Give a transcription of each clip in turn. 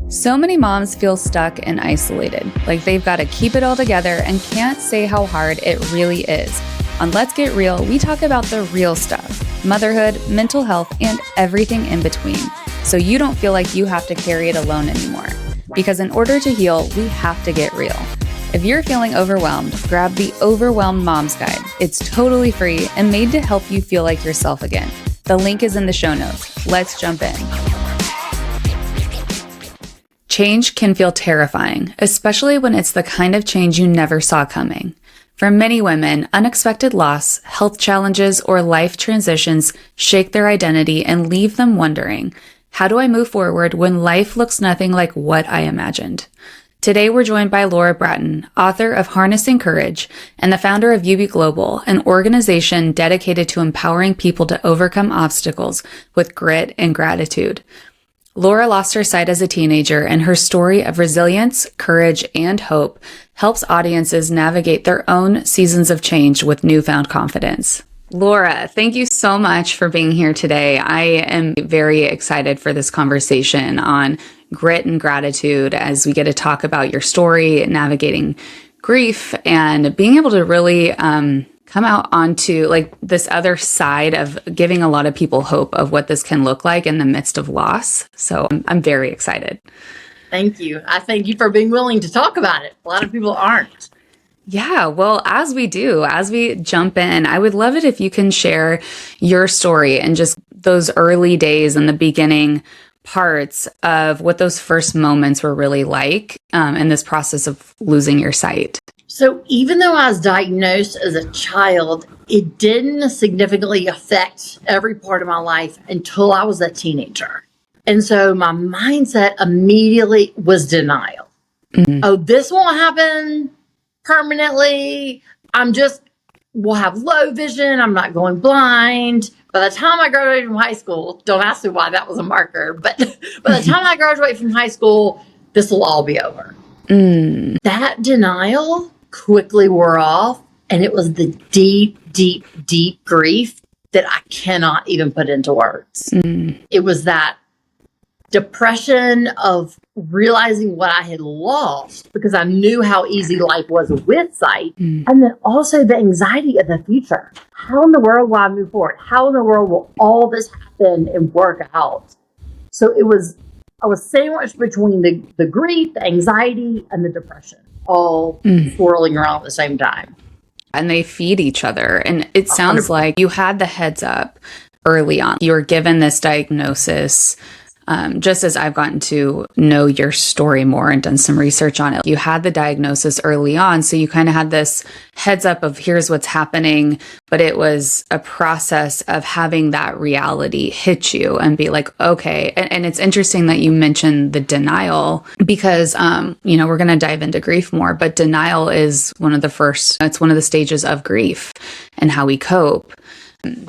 So many moms feel stuck and isolated, like they've got to keep it all together and can't say how hard it really is. On Let's Get Real, we talk about the real stuff, motherhood, mental health, and everything in between, so you don't feel like you have to carry it alone anymore. Because in order to heal, we have to get real. If you're feeling overwhelmed, grab the Overwhelmed Moms Guide. It's totally free and made to help you feel like yourself again. The link is in the show notes. Let's jump in. Change can feel terrifying, especially when it's the kind of change you never saw coming. For many women, unexpected loss, health challenges, or life transitions shake their identity and leave them wondering, how do I move forward when life looks nothing like what I imagined? Today, we're joined by Laura Bratton, author of Harnessing Courage and the founder of UB Global, an organization dedicated to empowering people to overcome obstacles with grit and gratitude. Laura lost her sight as a teenager, and her story of resilience, courage, and hope helps audiences navigate their own seasons of change with newfound confidence. Laura, thank you so much for being here today. I am very excited for this conversation on grit and gratitude as we get to talk about your story, navigating grief, and being able to really come out onto like this other side of giving a lot of people hope of what this can look like in the midst of loss. So I'm very excited. Thank you. I thank you for being willing to talk about it. A lot of people aren't. Yeah, well, as we jump in, I would love it if you can share your story and just those early days and the beginning parts of what those first moments were really like in this process of losing your sight. So even though I was diagnosed as a child, it didn't significantly affect every part of my life until I was a teenager. And so my mindset immediately was denial. Mm-hmm. Oh, this won't happen permanently. We'll have low vision. I'm not going blind. By the time I graduated from high school, don't ask me why that was a marker, but by the time I graduate from high school, this will all be over. Mm. That denial quickly wore off, and it was the deep, deep, deep grief that I cannot even put into words. Mm. It was that depression of realizing what I had lost because I knew how easy life was with sight. Mm. And then also the anxiety of the future. How in the world will I move forward? How in the world will all this happen and work out? So I was sandwiched between the grief, the anxiety, and the depression, all swirling around at the same time. And they feed each other. And it sounds 100%. Like you had the heads up early on. You were given this diagnosis. Just as I've gotten to know your story more and done some research on it, you had the diagnosis early on. So you kind of had this heads up of here's what's happening, but it was a process of having that reality hit you and be like, okay. And it's interesting that you mentioned the denial because, we're going to dive into grief more, but denial is it's one of the stages of grief and how we cope.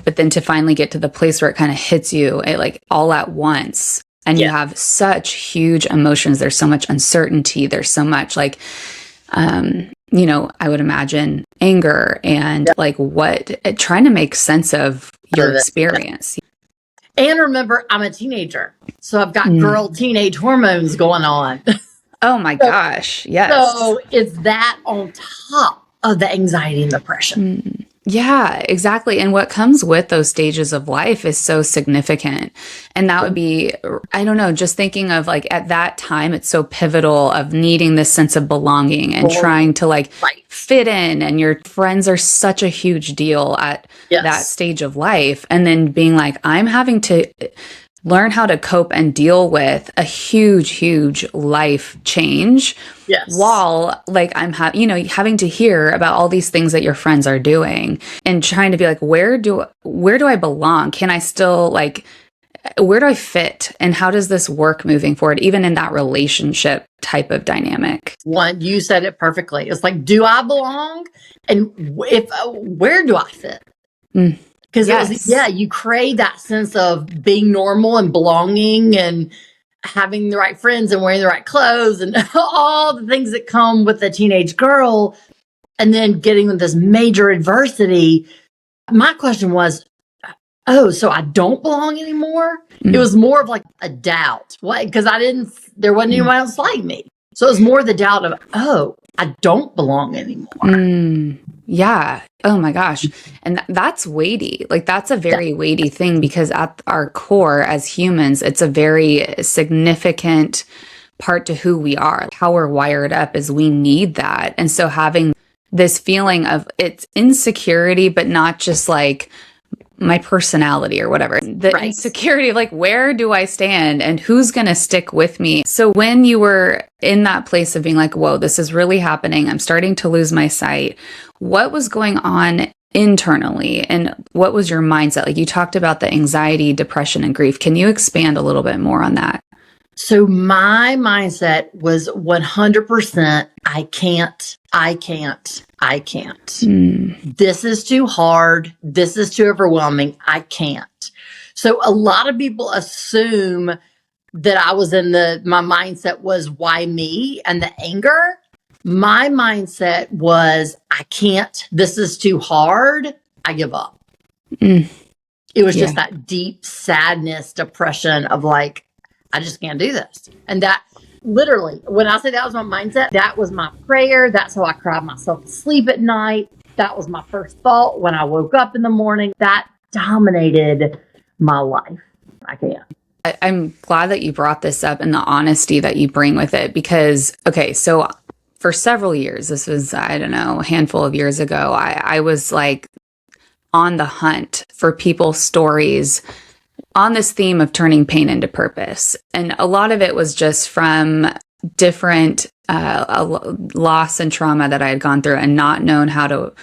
But then to finally get to the place where it kind of hits you all at once. And you have such huge emotions. There's so much uncertainty. There's so much I would imagine anger and trying to make sense of your experience. And remember, I'm a teenager. So I've got girl teenage hormones going on. Oh my gosh. Yes. So it's that on top of the anxiety and depression. Mm. Yeah, exactly. And what comes with those stages of life is so significant. And that would be, I don't know, just thinking of at that time, it's so pivotal of needing this sense of belonging and trying to fit in. And your friends are such a huge deal at that stage of life. And then being I'm having to learn how to cope and deal with a huge, huge life change. Yes. While I'm having to hear about all these things that your friends are doing and trying to be where do I belong? Can I still where do I fit? And how does this work moving forward, even in that relationship type of dynamic? One, you said it perfectly. It's do I belong? And where do I fit? Mm. Because you crave that sense of being normal and belonging and having the right friends and wearing the right clothes and all the things that come with a teenage girl. And then getting with this major adversity. My question was, oh, so I don't belong anymore? Mm-hmm. It was more of a doubt. What? Because I didn't there wasn't anyone else like me. So it was more the doubt of, oh, I don't belong anymore. Yeah. Oh my gosh. And that's weighty. Like that's a very weighty thing because at our core as humans, it's a very significant part to who we are. How we're wired up is we need that. And so having this feeling of it's insecurity, but not just like my personality or whatever. The insecurity of like, where do I stand and who's going to stick with me? So when you were in that place of being like, whoa, this is really happening. I'm starting to lose my sight. What was going on internally and what was your mindset? Like you talked about the anxiety, depression, and grief. Can you expand a little bit more on that? So my mindset was 100%, I can't. This is too hard. This is too overwhelming. I can't. So a lot of people assume that I was my mindset was why me and the anger. My mindset was, I can't. This is too hard. I give up. It was just that deep sadness, depression of like, I just can't do this. And that literally, when I say that was my mindset, that was my prayer. That's how I cried myself to sleep at night. That was my first thought when I woke up in the morning. That dominated my life. I can't. I'm glad that you brought this up and the honesty that you bring with it because, okay, so for several years, this was, I don't know, a handful of years ago, I was like on the hunt for people's stories on this theme of turning pain into purpose. And a lot of it was just from different loss and trauma that I had gone through and not known how to,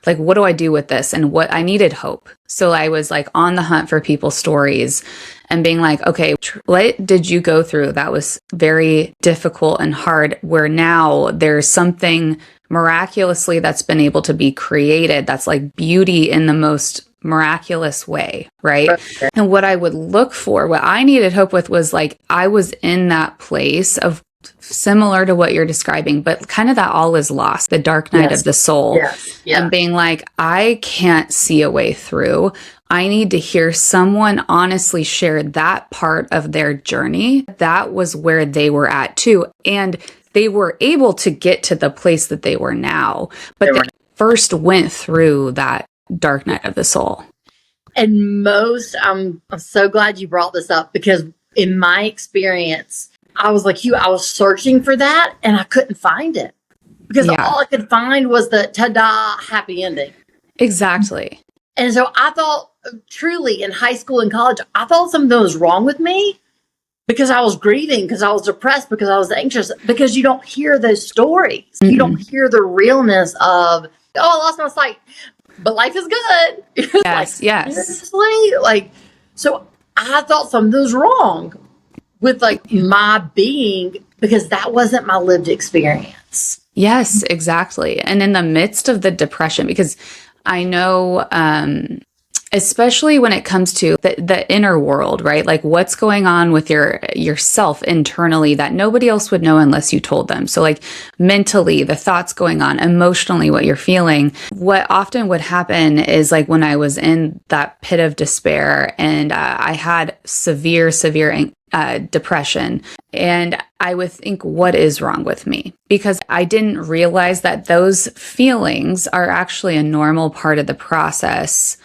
like, what do I do with this? And what I needed hope. So I was like on the hunt for people's stories and being like, okay, what did you go through that was very difficult and hard, where now there's something miraculously that's been able to be created that's like beauty in the most miraculous way, right? And what I would look for, what I needed hope with was like, I was in that place of similar to what you're describing, but kind of that all is lost, the dark night of the soul, and being like, I can't see a way through. I need to hear someone honestly share that part of their journey. That was where they were at too. And they were able to get to the place that they were now, but they first went through that dark night of the soul. And I'm so glad you brought this up because in my experience, I was like you, I was searching for that and I couldn't find it because all I could find was the ta-da happy ending. Exactly. And so I thought truly in high school and college, I thought something was wrong with me because I was grieving, because I was depressed, because I was anxious, because you don't hear those stories. Mm-hmm. You don't hear the realness of, oh, I lost my sight, but life is good. Yes, yes. Seriously? Like, so I thought something was wrong with like my being because that wasn't my lived experience. Yes, exactly. And in the midst of the depression, because I know, especially when it comes to the inner world, right? Like what's going on with yourself internally that nobody else would know unless you told them. So like mentally, the thoughts going on, emotionally, what you're feeling. What often would happen is like when I was in that pit of despair and I had severe depression, and I would think, what is wrong with me? Because I didn't realize that those feelings are actually a normal part of the process.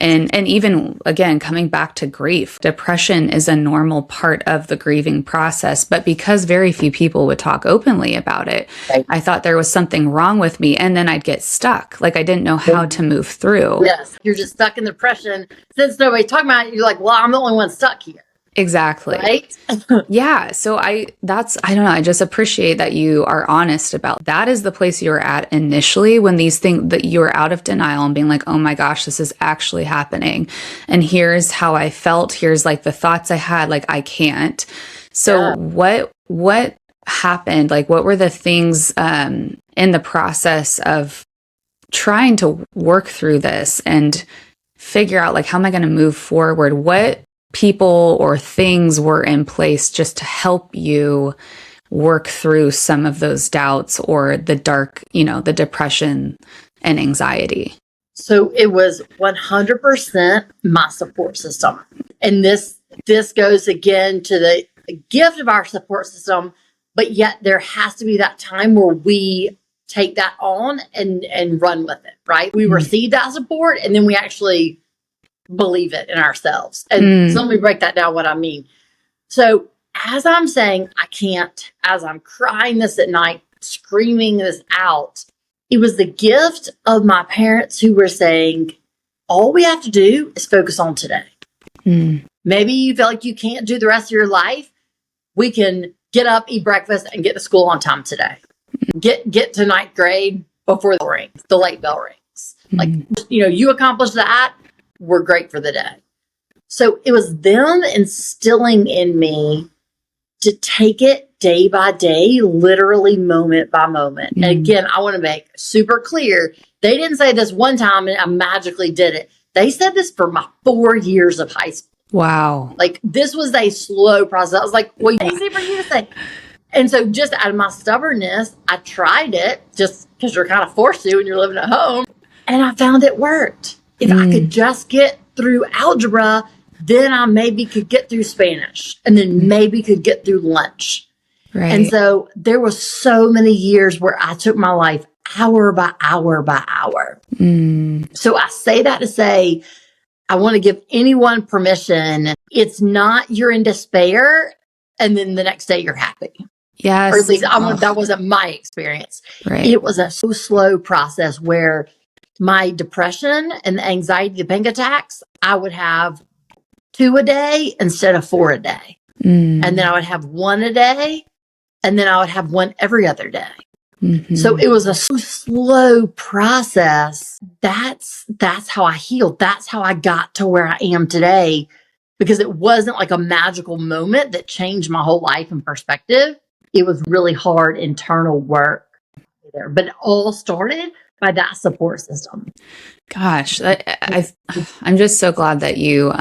And even, again, coming back to grief, depression is a normal part of the grieving process. But because very few people would talk openly about it, right, I thought there was something wrong with me. And then I'd get stuck. Like I didn't know how to move through. Yes. You're just stuck in depression. Since nobody's talking about it, you're like, well, I'm the only one stuck here. Exactly. Right? Yeah. So I don't know. I just appreciate that you are honest about that is the place you were at initially when these things that you were out of denial and being like, oh my gosh, this is actually happening. And here's how I felt. Here's like the thoughts I had, like, I can't. So what happened? Like, what were the things in the process of trying to work through this and figure out like, how am I going to move forward? What people or things were in place just to help you work through some of those doubts or the dark, the depression and anxiety? So it was 100% my support system. And this goes again to a gift of our support system, but yet there has to be that time where we take that on and run with it, right? We receive that support and then we actually believe it in ourselves. And so let me break that down what I mean. So as I'm saying, I can't, as I'm crying this at night, screaming this out, it was the gift of my parents who were saying, all we have to do is focus on today. Maybe you feel like you can't do the rest of your life. We can get up, eat breakfast, and get to school on time today. Get to ninth grade before the rings, the late bell rings. Like, you accomplish that, we're great for the day. So it was them instilling in me to take it day by day, literally moment by moment. And again, I want to make super clear, they didn't say this one time and I magically did it. They said this for my 4 years of high school. Wow. Like, this was a slow process. I was like, well, easy for you to say. And so just out of my stubbornness, I tried it just because you're kind of forced to when you're living at home. And I found it worked. If I could just get through algebra, then I maybe could get through Spanish and then maybe could get through lunch. Right. And so there was so many years where I took my life hour by hour by hour. So I say that to say, I want to give anyone permission. It's not you're in despair and then the next day you're happy. Yes. Or at least that wasn't my experience. Right. It was a so slow process where my depression and the anxiety, the panic attacks, I would have 2 a day instead of 4 a day. And then I would have 1 a day. And then I would have 1 every other day. So it was a slow process. That's how I healed. That's how I got to where I am today, because it wasn't like a magical moment that changed my whole life and perspective. It was really hard internal work there, but it all started by that support system. Gosh, I'm just so glad that you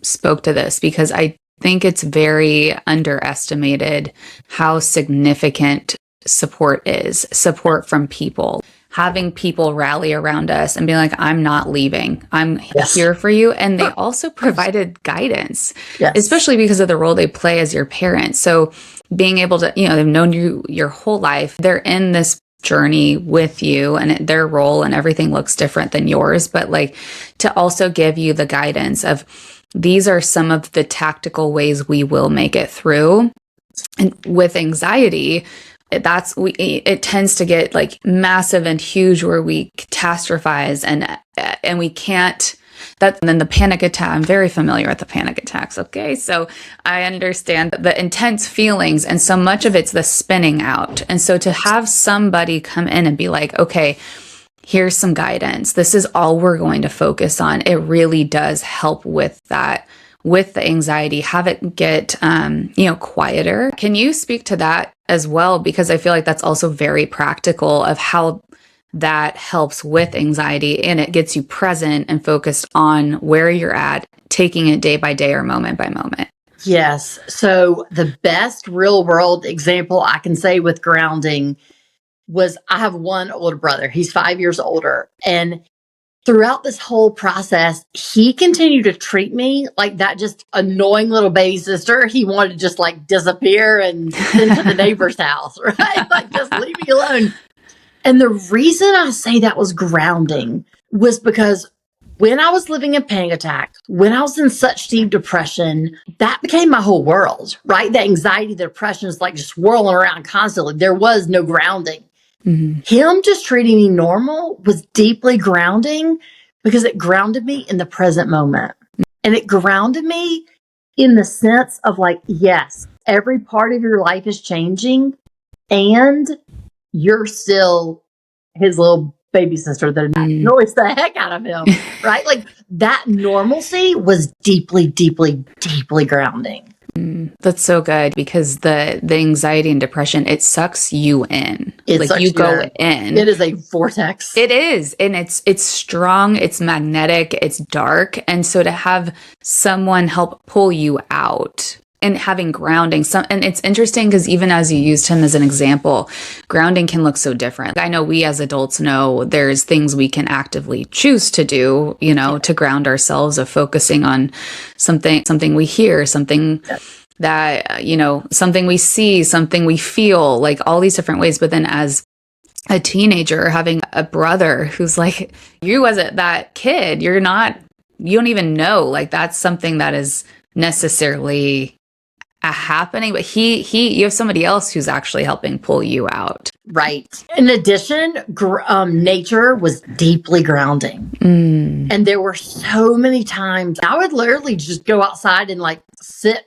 spoke to this, because I think it's very underestimated how significant support is. Support from people, having people rally around us and being like, I'm not leaving. I'm here for you. And they also provided guidance, especially because of the role they play as your parents. So being able to, they've known you your whole life. They're in this journey with you, and their role and everything looks different than yours. But like, to also give you the guidance of, these are some of the tactical ways we will make it through. And with anxiety, it tends to get like massive and huge, where we catastrophize and we can't. And then the panic attack. I'm very familiar with the panic attacks. Okay, so I understand the intense feelings, and so much of it's the spinning out. And so to have somebody come in and be like, okay, here's some guidance. This is all we're going to focus on. It really does help with that, with the anxiety, have it get, quieter. Can you speak to that as well? Because I feel like that's also very practical of how that helps with anxiety, and it gets you present and focused on where you're at, taking it day by day or moment by moment. Yes. So the best real world example I can say with grounding was, I have one older brother. He's 5 years older. And throughout this whole process, he continued to treat me like that just annoying little baby sister. He wanted to just like disappear and send to the neighbor's house, right? Like, just leave me alone. And the reason I say that was grounding was because when I was living in panic attacks, when I was in such deep depression, that became my whole world, right? The anxiety, the depression is like just whirling around constantly. There was no grounding. Him just treating me normal was deeply grounding, because it grounded me in the present moment. And it grounded me in the sense of like, yes, every part of your life is changing, and you're still his little baby sister that annoys the heck out of him, right? Like, that normalcy was deeply, deeply, deeply grounding. That's so good, because the anxiety and depression, it sucks you in. You go in. It is a vortex. It is. And it's strong, it's magnetic, it's dark. And so to have someone help pull you out and having grounding, and it's interesting because even as you used him as an example, grounding can look so different. I know we as adults know there's things we can actively choose to do, to ground ourselves, of focusing on something we hear, something that, something we see, something we feel, like all these different ways. But then as a teenager, having a brother who's like, you wasn't that kid, you don't even know, like that's something that is necessarily happening, but you have somebody else who's actually helping pull you out. Right. In addition, nature was deeply grounding. And there were so many times I would literally just go outside and like sit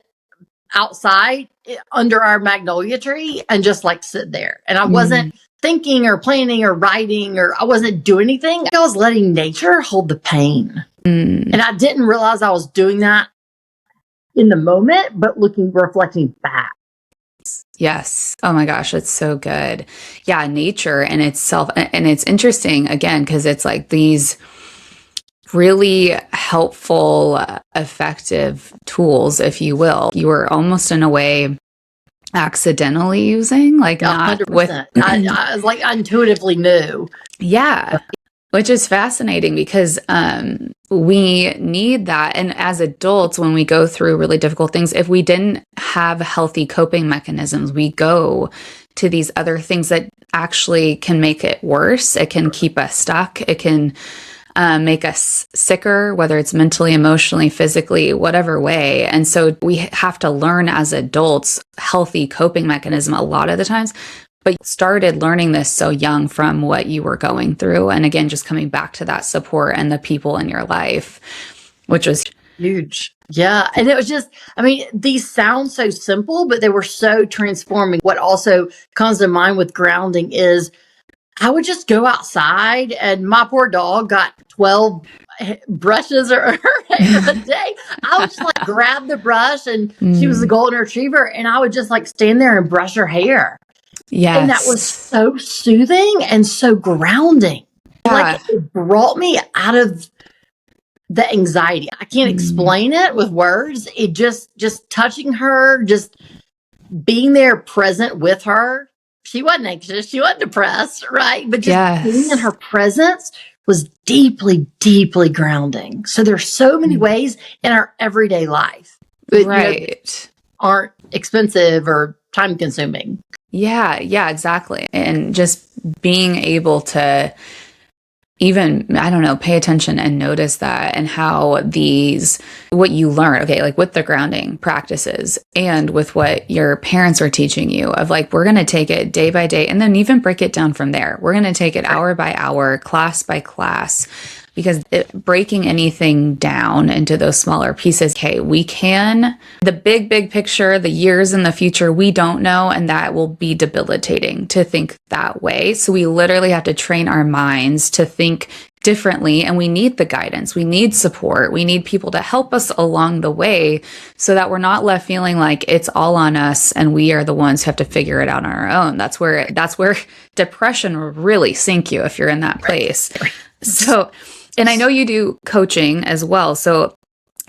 outside under our magnolia tree and just like sit there. And I wasn't thinking or planning or writing, or I wasn't doing anything. I was letting nature hold the pain. And I didn't realize I was doing that in the moment, but reflecting back. Yes. Oh my gosh, it's so good. Yeah, nature in itself. And it's interesting again, because it's like these really helpful, effective tools, if you will, you were almost in a way accidentally using, like not 100%. with. I was like, I intuitively knew. Yeah. Which is fascinating because we need that. And as adults, when we go through really difficult things, if we didn't have healthy coping mechanisms, we go to these other things that actually can make it worse. It can keep us stuck. It can make us sicker, whether it's mentally, emotionally, physically, whatever way. And so we have to learn as adults healthy coping mechanism a lot of the times. But you started learning this so young from what you were going through. And again, just coming back to that support and the people in your life, which was huge. Yeah. And it was just, these sound so simple, but they were so transforming. What also comes to mind with grounding is I would just go outside, and my poor dog got 12 brushes or her hair a day. I would just like grab the brush, and she was a golden retriever, and I would just like stand there and brush her hair. Yes. And that was so soothing and so grounding. Yeah. Like it brought me out of the anxiety. I can't explain it with words. It just touching her, just being there present with her. She wasn't anxious. She wasn't depressed, right? But just being in her presence was deeply, deeply grounding. So there's so many ways in our everyday life that aren't expensive or time consuming. Yeah, exactly. And just being able to even, pay attention and notice that, and how what you learn, like with the grounding practices and with what your parents are teaching you of like, we're going to take it day by day and then even break it down from there. We're going to take it hour by hour, class by class, because breaking anything down into those smaller pieces, we can, the big picture, the years in the future, we don't know. And that will be debilitating to think that way. So we literally have to train our minds to think differently. And we need the guidance. We need support. We need people to help us along the way so that we're not left feeling like it's all on us and we are the ones who have to figure it out on our own. That's where depression will really sink you if you're in that place. So, and I know you do coaching as well. So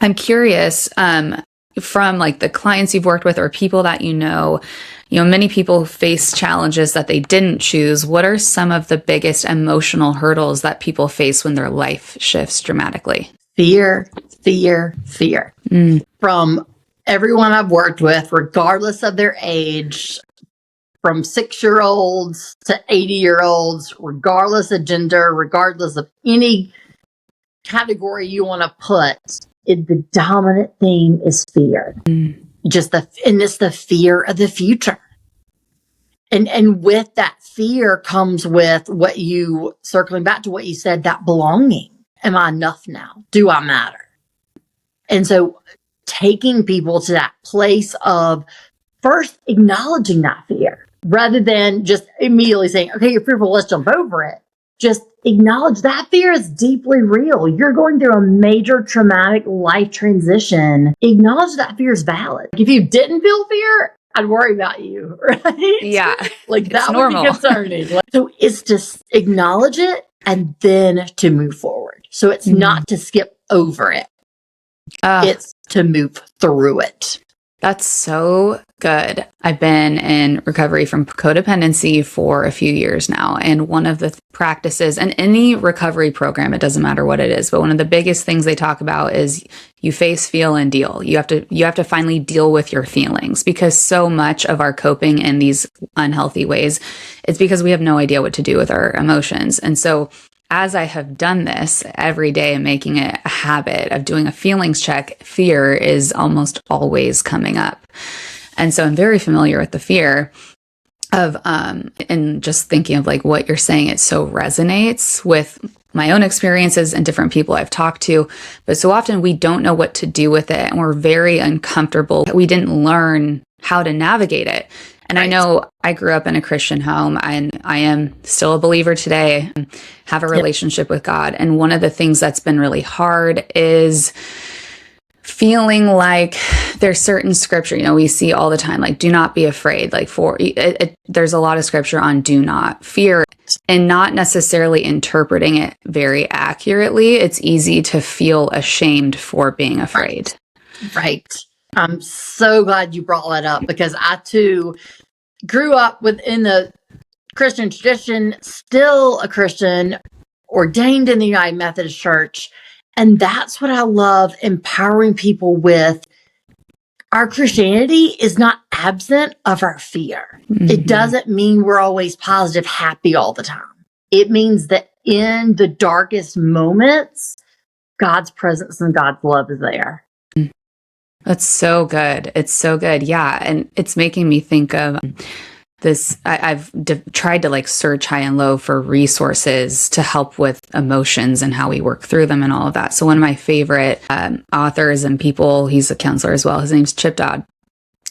I'm curious, from like the clients you've worked with or people that many people face challenges that they didn't choose. What are some of the biggest emotional hurdles that people face when their life shifts dramatically? Fear. From everyone I've worked with, regardless of their age, from 6-year-olds to 80-year-olds, regardless of gender, regardless of any category you want to put, the dominant theme is fear. And it's the fear of the future. And with that fear comes with circling back to what you said, that belonging. Am I enough now? Do I matter? And so taking people to that place of first acknowledging that fear rather than just immediately saying, okay, you're fearful, let's jump over it. Just acknowledge that fear is deeply real. You're going through a major traumatic life transition. Acknowledge that fear is valid. If you didn't feel fear, I'd worry about you, right? Yeah. Like that would be concerning. So it's to acknowledge it and then to move forward. So it's not to skip over it. It's to move through it. That's so good. I've been in recovery from codependency for a few years now. And one of the practices, and any recovery program, it doesn't matter what it is, but one of the biggest things they talk about is you face, feel, and deal. You have to finally deal with your feelings, because so much of our coping in these unhealthy ways, it's because we have no idea what to do with our emotions. And so as I have done this every day and making it a habit of doing a feelings check, fear is almost always coming up. And so I'm very familiar with the fear of, and just thinking of like what you're saying, it so resonates with my own experiences and different people I've talked to. But so often we don't know what to do with it, and we're very uncomfortable. We didn't learn how to navigate it. And I know I grew up in a Christian home, and I am still a believer today, have a relationship with God. And one of the things that's been really hard is feeling like there's certain scripture, we see all the time, like, do not be afraid. Like there's a lot of scripture on do not fear, and not necessarily interpreting it very accurately. It's easy to feel ashamed for being afraid. Right. I'm so glad you brought that up, because I too grew up within the Christian tradition, still a Christian, ordained in the United Methodist Church. And that's what I love empowering people with. Our Christianity is not absent of our fear. Mm-hmm. It doesn't mean we're always positive, happy all the time. It means that in the darkest moments, God's presence and God's love is there. That's so good. It's so good. Yeah. And it's making me think of this. I've tried to like search high and low for resources to help with emotions and how we work through them and all of that. So one of my favorite authors and people, he's a counselor as well, his name's Chip Dodd.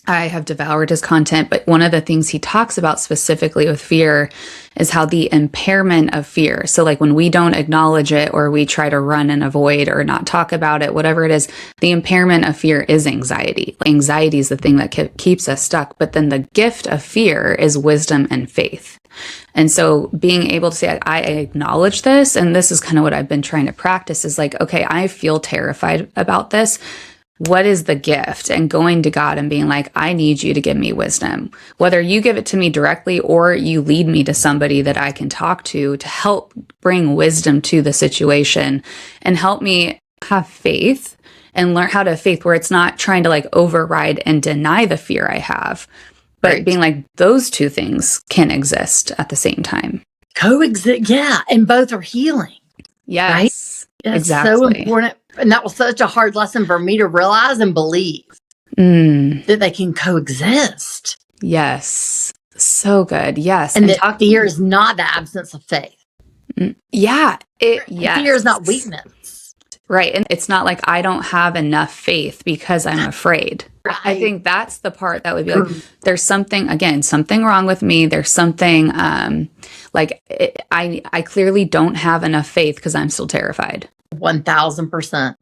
I have devoured his content, but one of the things he talks about specifically with fear is how the impairment of fear. So like when we don't acknowledge it, or we try to run and avoid or not talk about it, whatever it is, the impairment of fear is anxiety. Anxiety is the thing that keeps us stuck. But then the gift of fear is wisdom and faith. And so being able to say, I acknowledge this, and this is kind of what I've been trying to practice, is like, okay, I feel terrified about this. What is the gift? And going to God and being like, I need you to give me wisdom. Whether you give it to me directly or you lead me to somebody that I can talk to help bring wisdom to the situation and help me have faith and learn how to have faith where it's not trying to like override and deny the fear I have, but being like, those two things can exist at the same time. Coexist. Yeah. And both are healing. Yes. Right? That's exactly. So important. And that was such a hard lesson for me to realize and believe that they can coexist. Yes. So good. Yes. And that fear is not the absence of faith. Yeah. Fear is not weakness. Right. And it's not like I don't have enough faith because I'm afraid. Right. I think that's the part that would be like, there's something wrong with me. There's something I clearly don't have enough faith because I'm still terrified. 1000%.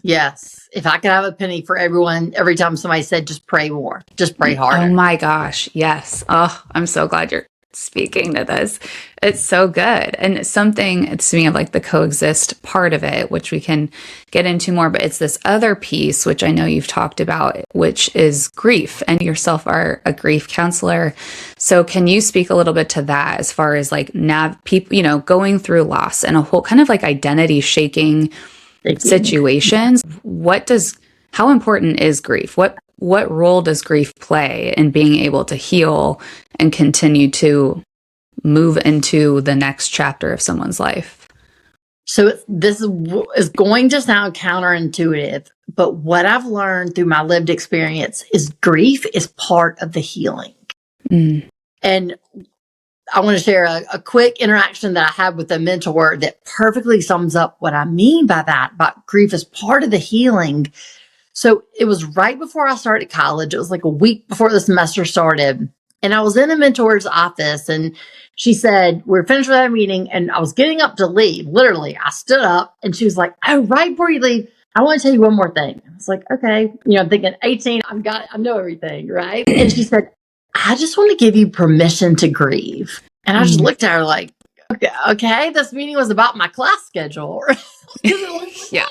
Yes. If I could have a penny for everyone, every time somebody said, just pray more, just pray harder. Oh my gosh. Yes. Oh, I'm so glad you're speaking to this. It's so good. And it's speaking of like the coexist part of it, which we can get into more, but it's this other piece, which I know you've talked about, which is grief, and yourself are a grief counselor. So can you speak a little bit to that as far as like people, going through loss and a whole kind of like identity shaking situations? How important is grief? What role does grief play in being able to heal and continue to move into the next chapter of someone's life? So this is going to sound counterintuitive, but what I've learned through my lived experience is grief is part of the healing. And I want to share a quick interaction that I had with a mentor that perfectly sums up what I mean by that, about grief is part of the healing. So it was right before I started college. It was like a week before the semester started. And I was in a mentor's office, and she said, we're finished with our meeting, and I was getting up to leave. Literally, I stood up, and she was like, oh, right before you leave, I want to tell you one more thing. I was like, okay. I'm thinking 18, I know everything, right? And she said, I just want to give you permission to grieve. And I just looked at her like, okay, this meeting was about my class schedule. Yeah.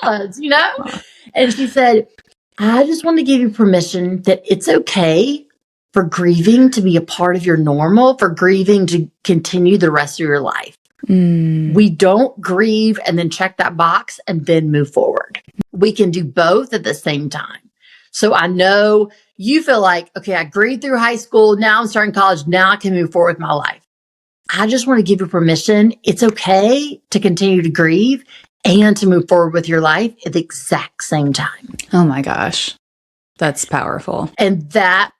And she said, I just want to give you permission that it's okay for grieving to be a part of your normal, for grieving to continue the rest of your life. We don't grieve and then check that box and then move forward. We can do both at the same time. So I know you feel like, okay, I grieved through high school. Now I'm starting college. Now I can move forward with my life. I just want to give you permission. It's okay to continue to grieve and to move forward with your life at the exact same time. Oh my gosh. That's powerful. And that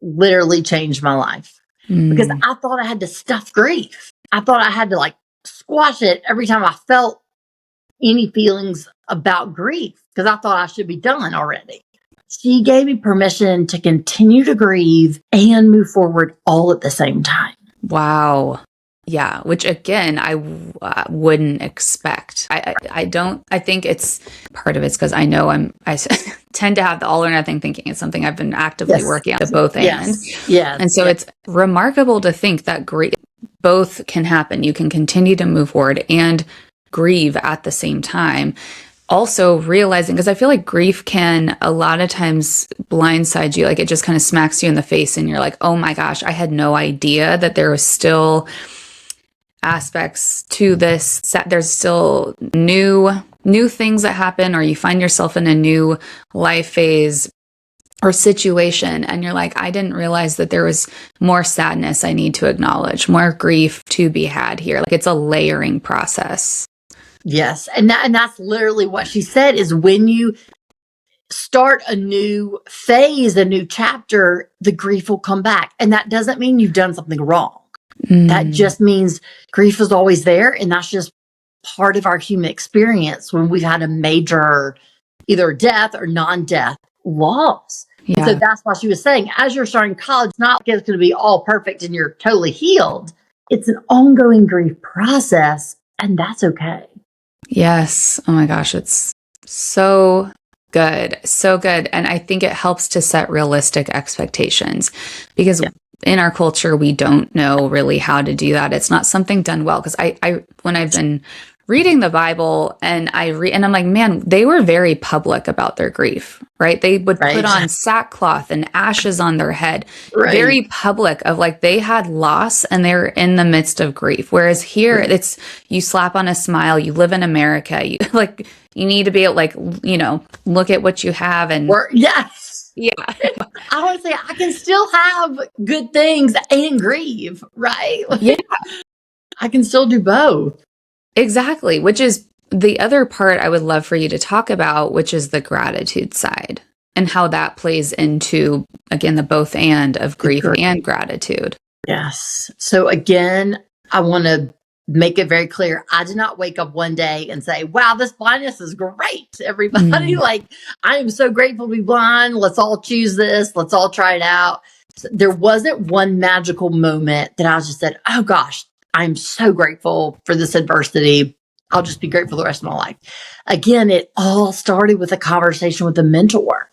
literally changed my life because I thought I had to stuff grief. I thought I had to like squash it every time I felt any feelings about grief because I thought I should be done already. She gave me permission to continue to grieve and move forward all at the same time. Wow. Yeah. Which again, I wouldn't expect. I think it's part of it's because I know I tend to have the all or nothing thinking. It's something I've been actively working on, the both and. Yeah. And so it's remarkable to think that both can happen. You can continue to move forward and grieve at the same time. Also realizing, because I feel like grief can a lot of times blindside you, like it just kind of smacks you in the face and you're like, oh my gosh, I had no idea that there was still aspects to this. There's still new things that happen, or you find yourself in a new life phase or situation and you're like, I didn't realize that there was more sadness I need to acknowledge, more grief to be had here. Like it's a layering process. Yes. And that's literally what she said is when you start a new phase, a new chapter, the grief will come back. And that doesn't mean you've done something wrong. That just means grief is always there. And that's just part of our human experience when we've had a major either death or non-death loss. Yeah. So that's why she was saying, as you're starting college, not like it's going to be all perfect and you're totally healed. It's an ongoing grief process, and that's okay. Yes. Oh my gosh. It's so good. So good. And I think it helps to set realistic expectations because in our culture, we don't know really how to do that. It's not something done well. Because I when I've been reading the Bible and and I'm like, man, they were very public about their grief, right? They would put on sackcloth and ashes on their head, very public of like they had loss and they're in the midst of grief. Whereas here it's, you slap on a smile, you live in America, you need to be able look at what you have and yes. Yeah. I want to say I can still have good things and grieve, right? Yeah. I can still do both. Exactly, which is the other part I would love for you to talk about, which is the gratitude side and how that plays into, again, the both and of grief and gratitude. Yes. So again, I want to make it very clear. I did not wake up one day and say, wow, this blindness is great, everybody. Like, I am so grateful to be blind. Let's all choose this. Let's all try it out. So there wasn't one magical moment that I just said, oh gosh, I'm so grateful for this adversity. I'll just be grateful the rest of my life. Again, it all started with a conversation with a mentor.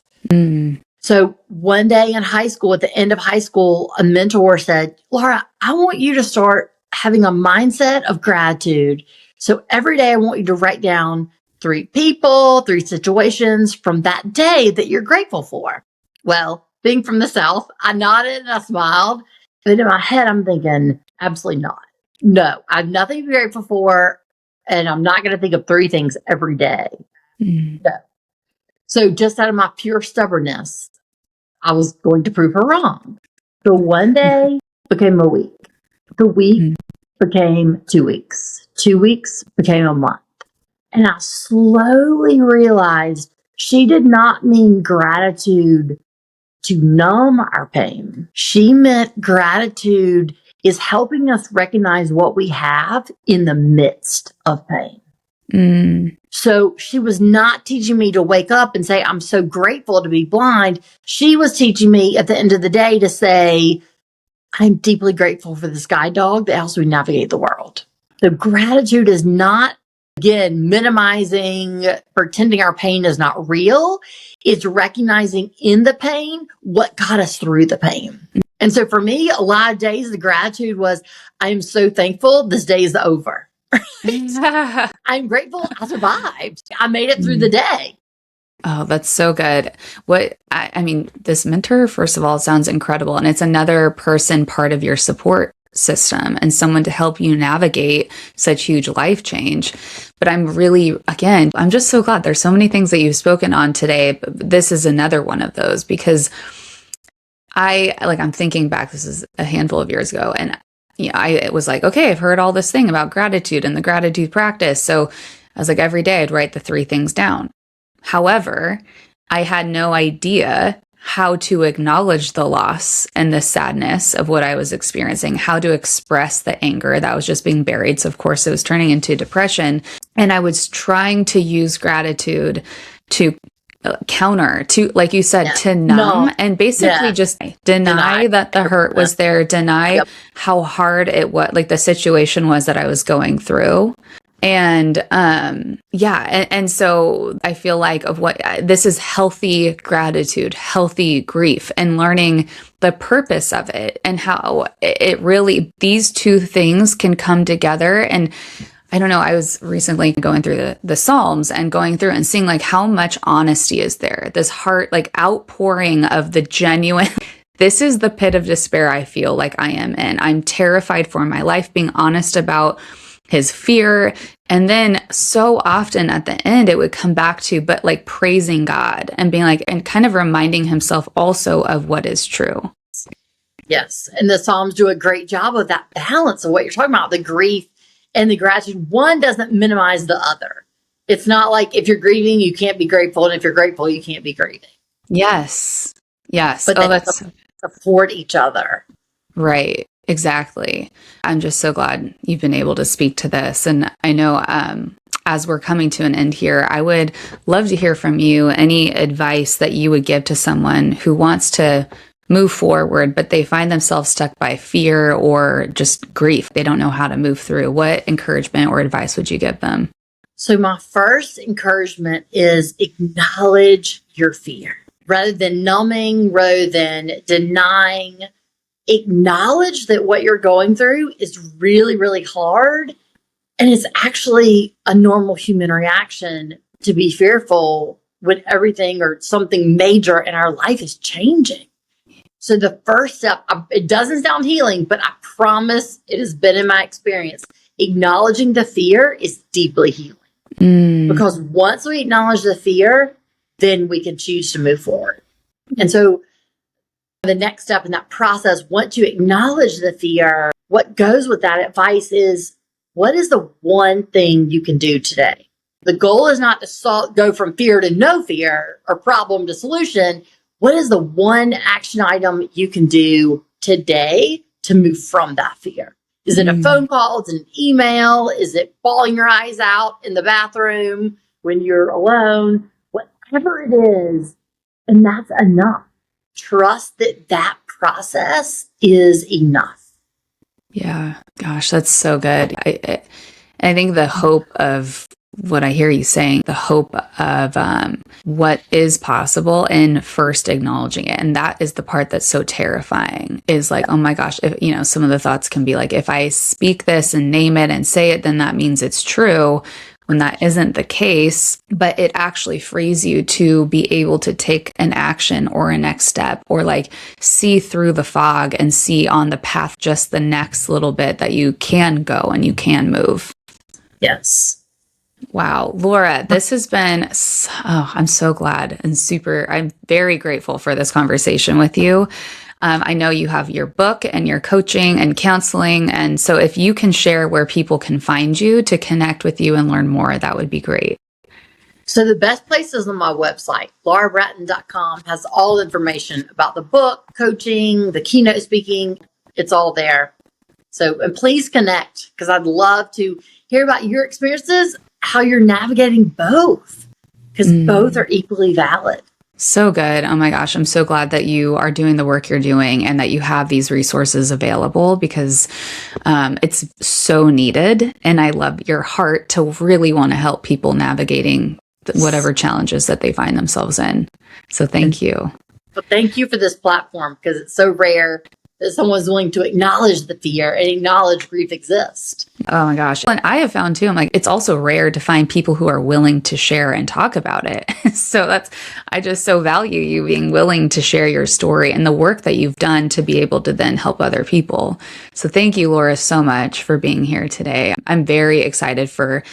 So one day in high school, at the end of high school, a mentor said, Laura, I want you to start having a mindset of gratitude. So every day I want you to write down 3 people, 3 situations from that day that you're grateful for. Well, being from the South, I nodded and I smiled. But in my head, I'm thinking, absolutely not. No, I have nothing to be grateful for. And I'm not going to think of 3 things every day. No. So just out of my pure stubbornness, I was going to prove her wrong. So one day became a week. The week became 2 weeks. 2 weeks became a month. And I slowly realized she did not mean gratitude to numb our pain. She meant gratitude is helping us recognize what we have in the midst of pain. So she was not teaching me to wake up and say, I'm so grateful to be blind. She was teaching me at the end of the day to say, I'm deeply grateful for this guide dog that helps me navigate the world. So gratitude is not, again, minimizing, pretending our pain is not real. It's recognizing in the pain what got us through the pain. And so for me, a lot of days, the gratitude was, I'm so thankful this day is over. I'm grateful I survived. I made it through the day. Oh, that's so good. I mean, this mentor, first of all, sounds incredible. And it's another person part of your support system and someone to help you navigate such huge life change. But I'm just so glad there's so many things that you've spoken on today. But this is another one of those because I'm thinking back, this is a handful of years ago. And I was like, okay, I've heard all this thing about gratitude and the gratitude practice. So I was like, every day I'd write the 3 things down. However, I had no idea how to acknowledge the loss and the sadness of what I was experiencing, how to express the anger that was just being buried. So, of course, it was turning into depression. And I was trying to use gratitude to counter, to, like you said, to numb and basically just deny that the hurt was there, deny how hard it was, like the situation was that I was going through. And and so I feel like this is healthy gratitude, healthy grief, and learning the purpose of it and how it really, these 2 things can come together. And I don't know, I was recently going through the Psalms and going through and seeing like how much honesty is there, this heart, like outpouring of the genuine. This is the pit of despair I feel like I am in. I'm terrified for my life, being honest about his fear. And then so often at the end, it would come back to, but like praising God and being like, and kind of reminding himself also of what is true. Yes. And the Psalms do a great job of that balance of what you're talking about, the grief and the gratitude. One doesn't minimize the other. It's not like if you're grieving, you can't be grateful. And if you're grateful, you can't be grieving. Yes. Yes. But they support each other. Right. Exactly. I'm just so glad you've been able to speak to this. And I know as we're coming to an end here, I would love to hear from you any advice that you would give to someone who wants to move forward, but they find themselves stuck by fear or just grief. They don't know how to move through. What encouragement or advice would you give them? So my first encouragement is acknowledge your fear. Rather than numbing, rather than denying, acknowledge that what you're going through is really, really hard. And it's actually a normal human reaction to be fearful when everything or something major in our life is changing. So the first step, it doesn't sound healing, but I promise it has been in my experience. Acknowledging the fear is deeply healing. Because once we acknowledge the fear, then we can choose to move forward. And so the next step in that process, once you acknowledge the fear, what goes with that advice is, what is the one thing you can do today? The goal is not to go from fear to no fear or problem to solution. What is the one action item you can do today to move from that fear? Is it a phone call? Is it an email? Is it bawling your eyes out in the bathroom when you're alone? Whatever it is, and that's enough. Trust that process is enough. Yeah. Gosh, that's so good. I think the hope of what I hear you saying, the hope of what is possible and first acknowledging it. And that is the part that's so terrifying, is like, oh my gosh, if, some of the thoughts can be like, if I speak this and name it and say it, then that means it's true, when that isn't the case. But it actually frees you to be able to take an action or a next step, or like see through the fog and see on the path just the next little bit that you can go and you can move. Yes. Wow. Laura, this has been, I'm so glad and I'm very grateful for this conversation with you. I know you have your book and your coaching and counseling. And so if you can share where people can find you to connect with you and learn more, that would be great. So the best place is on my website. laurabratton.com has all the information about the book, coaching, the keynote speaking. It's all there. So, and please connect, because I'd love to hear about your experiences, how you're navigating both, because both are equally valid. So good. Oh my gosh. I'm so glad that you are doing the work you're doing and that you have these resources available, because it's so needed. And I love your heart to really want to help people navigating whatever challenges that they find themselves in. So thank you. Well, thank you for this platform, because it's so rare that someone's willing to acknowledge the fear and acknowledge grief exists. Oh my gosh. And I have found too, I'm like, it's also rare to find people who are willing to share and talk about it. So I just so value you being willing to share your story and the work that you've done to be able to then help other people. So thank you, Laura, so much for being here today. I'm very excited for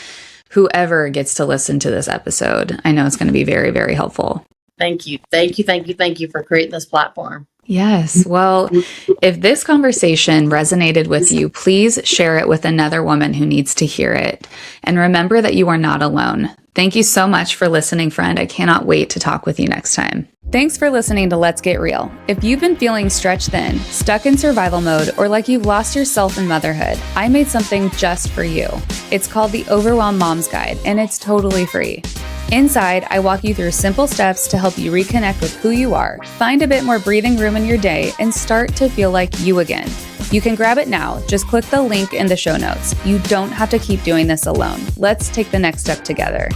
whoever gets to listen to this episode. I know it's going to be very, very helpful. Thank you. Thank you. Thank you. Thank you for creating this platform. Yes. Well, if this conversation resonated with you, please share it with another woman who needs to hear it. And remember that you are not alone. Thank you so much for listening, friend. I cannot wait to talk with you next time. Thanks for listening to Let's Get Real. If you've been feeling stretched thin, stuck in survival mode, or like you've lost yourself in motherhood, I made something just for you. It's called the Overwhelmed Mom's Guide, and it's totally free. Inside, I walk you through simple steps to help you reconnect with who you are, find a bit more breathing room in your day, and start to feel like you again. You can grab it now. Just click the link in the show notes. You don't have to keep doing this alone. Let's take the next step together.